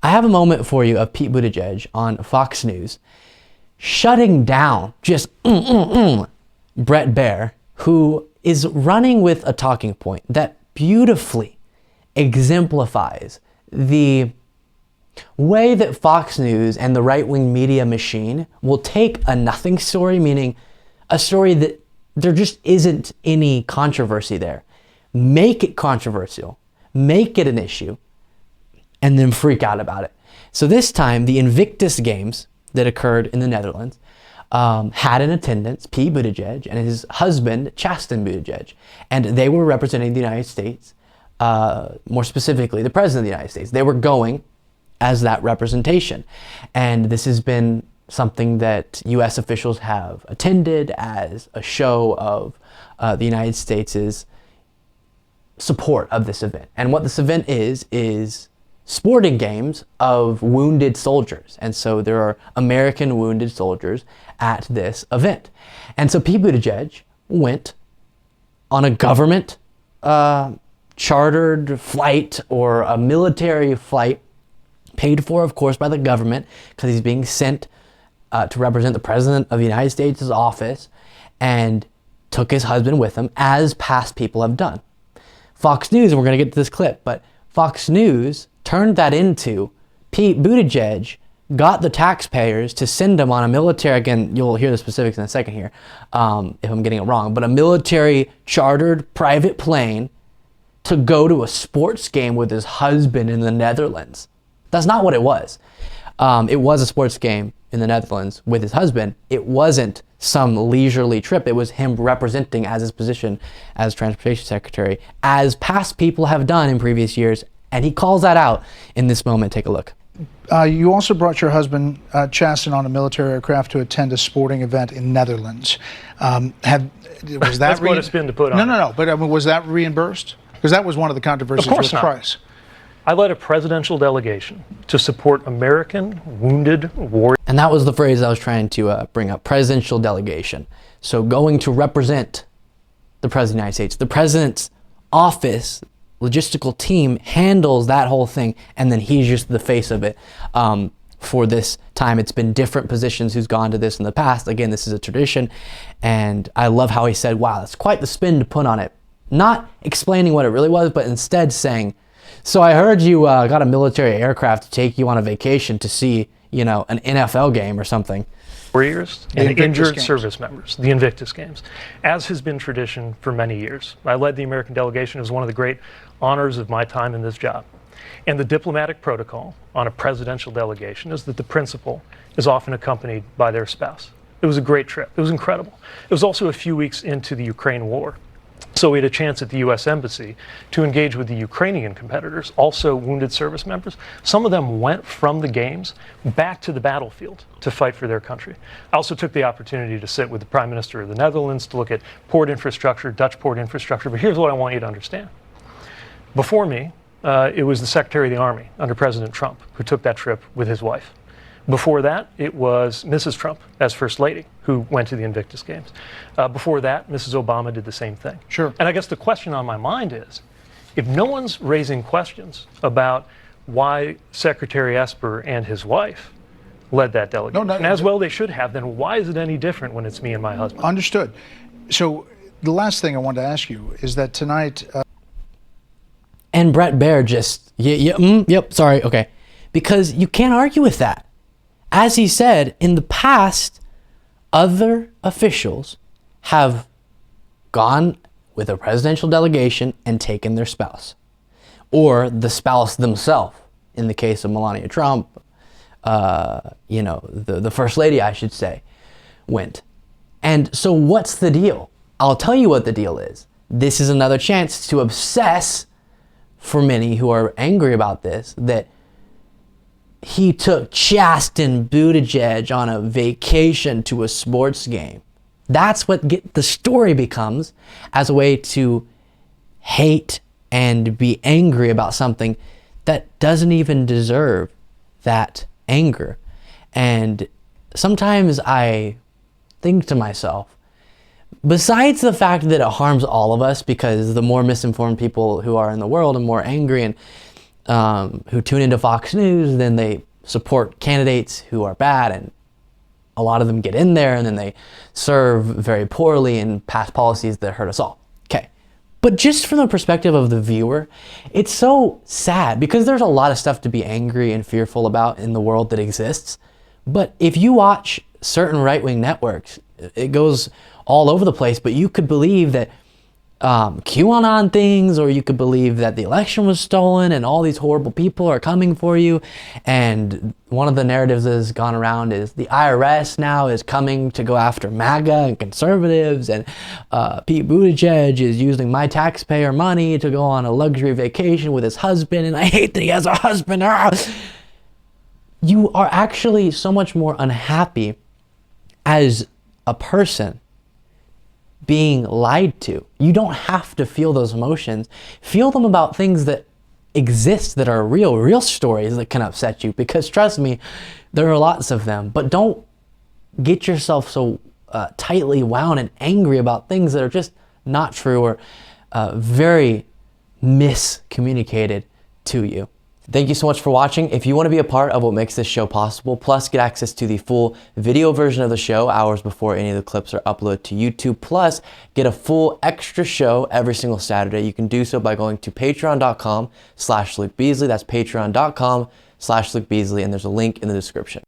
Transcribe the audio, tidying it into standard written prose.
I have a moment for you of Pete Buttigieg on Fox News shutting down just Brett Baier, who is running with a talking point that beautifully exemplifies the way that Fox News and the right-wing media machine will take a nothing story, meaning a story that there just isn't any controversy there, make it controversial, make it an issue, and then freak out about it. So this time, the Invictus Games that occurred in the Netherlands had in attendance Pete Buttigieg and his husband, Chasten Buttigieg, and they were representing the United States, more specifically, the President of the United States. They were going as that representation. And this has been something that U.S. officials have attended as a show of the United States' support of this event. And what this event is sporting games of wounded soldiers. And so there are American wounded soldiers at this event. And so Pete Buttigieg went on a government chartered flight or a military flight, paid for, of course, by the government, because he's being sent to represent the President of the United States' office, and took his husband with him, as past people have done. Fox News, and we're going to get to this clip, but Fox News turned that into Pete Buttigieg got the taxpayers to send him on a military, again, you'll hear the specifics in a second here, if I'm getting it wrong, but a military chartered private plane to go to a sports game with his husband in the Netherlands. That's not what it was. It was a sports game in the Netherlands with his husband. It wasn't some leisurely trip. It was him representing as his position as Transportation Secretary, as past people have done in previous years. And he calls that out in this moment. Take a look. You also brought your husband, Chasten, on a military aircraft to attend a sporting event in Netherlands. Was that That's quite a spin to put on. No. But I mean, was that reimbursed? Because that was one of the controversies with price. I led a presidential delegation to support American wounded warriors. And that was the phrase I was trying to bring up, presidential delegation. So going to represent the President of the United States. The President's office, logistical team handles that whole thing, and then he's just the face of it. For this time, it's been different positions who's gone to this in the past. Again, this is a tradition, and I love how he said, wow, that's quite the spin to put on it. Not explaining what it really was, but instead saying, so I heard you got a military aircraft to take you on a vacation to see, an NFL game or something. Warriors and injured service members, the Invictus Games, as has been tradition for many years. I led the American delegation as one of the great honors of my time in this job. And the diplomatic protocol on a presidential delegation is that the principal is often accompanied by their spouse. It was a great trip. It was incredible. It was also a few weeks into the Ukraine war. So we had a chance at the U.S. Embassy to engage with the Ukrainian competitors, also wounded service members. Some of them went from the games back to the battlefield to fight for their country. I also took the opportunity to sit with the Prime Minister of the Netherlands to look at port infrastructure, Dutch port infrastructure. But here's what I want you to understand. Before me, it was the Secretary of the Army under President Trump who took that trip with his wife. Before that, it was Mrs. Trump as First Lady who went to the Invictus Games. Before that, Mrs. Obama did the same thing. Sure. And I guess the question on my mind is, if no one's raising questions about why Secretary Esper and his wife led that delegation, and as well they should have, then why is it any different when it's me and my husband? Understood. So the last thing I wanted to ask you is that tonight... And Brett Baier just, yep, sorry, okay. Because you can't argue with that. As he said, in the past, other officials have gone with a presidential delegation and taken their spouse. Or the spouse themselves, in the case of Melania Trump, the First Lady, I should say, went. And so what's the deal? I'll tell you what the deal is. This is another chance to obsess, for many who are angry about this, that he took Chasten Buttigieg on a vacation to a sports game. That's what the story becomes, as a way to hate and be angry about something that doesn't even deserve that anger. And sometimes I think to myself, besides the fact that it harms all of us, because the more misinformed people who are in the world and more angry, and who tune into Fox News, then they support candidates who are bad, and a lot of them get in there and then they serve very poorly and pass policies that hurt us all. Okay. But just from the perspective of the viewer, it's so sad because there's a lot of stuff to be angry and fearful about in the world that exists. But if you watch certain right-wing networks, it goes all over the place, but you could believe that QAnon things, or you could believe that the election was stolen and all these horrible people are coming for you. And one of the narratives that has gone around is the IRS now is coming to go after MAGA and conservatives, and Pete Buttigieg is using my taxpayer money to go on a luxury vacation with his husband, and I hate that he has a husband. You are actually so much more unhappy as a person being lied to. You don't have to feel those emotions. Feel them about things that exist, that are real stories that can upset you, because trust me, there are lots of them. But don't get yourself so tightly wound and angry about things that are just not true or very miscommunicated to you. Thank you so much for watching. If you want to be a part of what makes this show possible, plus get access to the full video version of the show hours before any of the clips are uploaded to YouTube, plus get a full extra show every single Saturday, you can do so by going to patreon.com/Luke Beasley. That's patreon.com/Luke Beasley, and there's a link in the description.